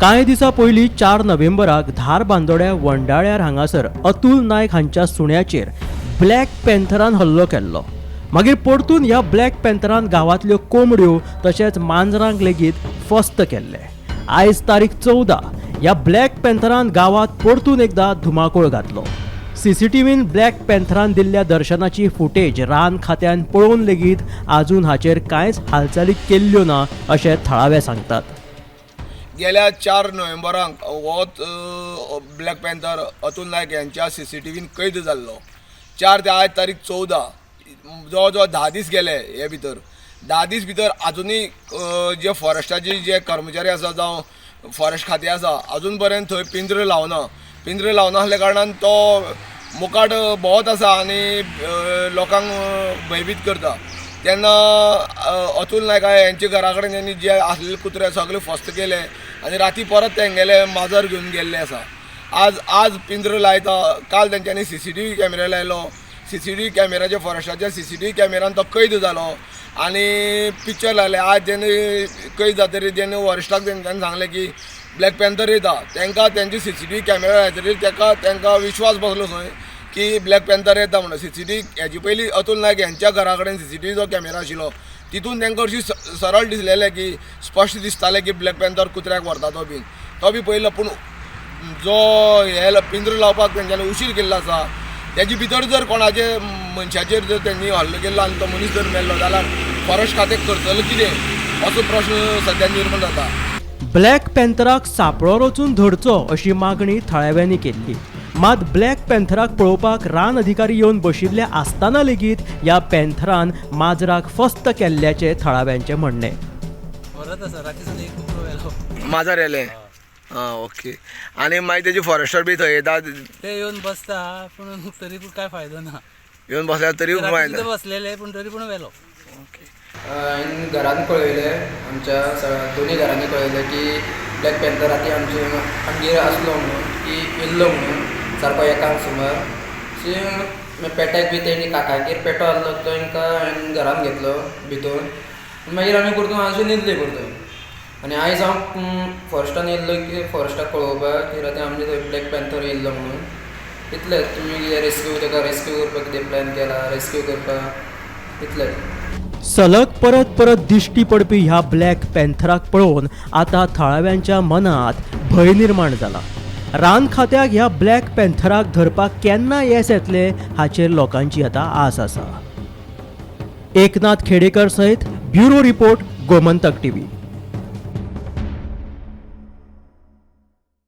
कांय दिसा पयलीं 4 नोव्हेंबराक धार बांदोड्या वंडाळ्यार हांगासर अतुल नायक हांच्या सुण्याचेर ब्लॅक पॅन्थरान हल्लो केल्लो. मागीर परतून ह्या ब्लॅक पॅन्थरान गांवांतल्यो कोंबड्यो तशेंच मांजरांक लेगीत फस्त केल्ले. आयज तारीख 14 ह्या ब्लॅक पॅन्थरान गांवांत परतून एकदां धुमाकूळ घातलो. सीसीटीव्हीन ब्लॅक पॅन्थरान दिल्ल्या दर्शनाची फुटेज रान खात्यान पळोवन लेगीत आजून हाचेर कांयच हालचाली केल्ल्यो ना अशें थळावे सांगतात. गेल्या 4 नोव्हेंबराक होच ब्लॅक पॅन्थर अतुल नायक यांच्या सीसीटीव्हीन कैद जाल्लो. 4 ते आयज तारीख 14 जवळ जवळ 10 दीस गेले. हे भितर 10 दीस भितर आजुनूय जे फॉरेस्टाचे जे कर्मचारी आसा जावं फॉरेस्ट खातें आसा अजून पर्यंत थंय पिंजरो लावना. पिंजरो लावना आसल्या कारणान तो मुकाट भोंवत आसा आनी लोकांक भयभीत करता. तेन्ना अतुल नायका यांच्या घरा कडेन त्यांनी जे आसलेले कुत्रे सगळे फस्त केले आनी राती परत तेंगेले माजर घेवन गेल्ले आसा. आज पिंजरो लायता. काल तेंच्यांनी सीसीटीव्ही कॅमेरा लायलो. सीसीटीव्ही कॅमेराचे फॉरेस्टाच्या सीसीटीव्ही कॅमेरान तो कैद जालो आनी पिक्चर लायले. आज जेन्ना कैद जातकीर जेन्ना वरिश्ठाक तेंच्यांनी सांगलें की ब्लॅक पॅन्थर येता तेंकां तेंचे सीसीटीव्ही कॅमेरा लायतकीर तेंकां विश्वास बसलो खंय की ब्लॅक पॅन्थर येता म्हणून. सीसीटीव्ही हेजे पयलीं अतुल नायक यांच्या घरा कडेन सीसीटीव्ही जो कॅमेरा आशिल्लो तितून तेंकां अशी सरळ दिसलेलें की स्पश्ट दिसतालें की ब्लॅक पॅन्थर कुत्र्याक व्हरता तो बी पयलो. पूण जो हे पिंजरो लावपाक तेंच्यांनी उशीर केल्लो आसा तेजे भितर जर कोणाचे मनशाचेर जर त्यांनी हल्लो केल्लो आनी तो मनीस जर मेल्लो जाल्यार फॉरेस्ट खातें करतलो कितें असो प्रश्न सद्या निर्माण जाता. ब्लॅक पॅन्थराक सापळो रचून धरचो अशी मागणी थळाव्यांनी केल्ली. मात ब्लॅक पॅन्थराक पळोवपाक रान अधिकारी येवन बशिल्ले आसतना लेगीत ह्या पॅन्थरान माजराक फस्त केल्ल्याचे थळाव्यांचे म्हणणे. माजर येले. ओके. आनी मागीर तेजी फॉरेस्टर बी थंय येता ते येवन बसता पूण तरी पूण काय फायदो ना. येवन बसल्यार तरी बसलेले पूण तरी पूण वेलो. हांवें घरान कळयलें आमच्या दोनी घरांनी कळयलें की ब्लॅक पॅन्थर राती आमगेर आसलो म्हणून की येयल्लो म्हणून सारको 1 सुमार. सो पेट्याक बी तेणी काकागेर पेटो आसलो तो तांकां हांवें घरान घेतलो भितर. मागीर आमी परतून आजून येयल्ले परतून आनी आयज हांव फॉरेस्टान येयल्लो की फॉरेस्टाक कळोवपाक की राती आमचे थंय ब्लॅक पॅन्थर येयल्लो म्हणून. इतलेंच. तुमी कितें रेस्क्यू करपाक कितें प्लॅन केला रेस्क्यू करपाक इतलेंच. सलग परत दिश्टी पडपी ह्या ब्लॅक पॅन्थराक पळोवन आतां थळाव्यांच्या मनात भंय निर्माण जाला. रान खात्याक ह्या ब्लॅक पॅन्थराक धरपाक केन्ना येस येतले हाचेर लोकांची आतां आस आसा. एकनाथ खेडेकर सयत ब्युरो रिपोर्ट गोमंतक टीव्ही.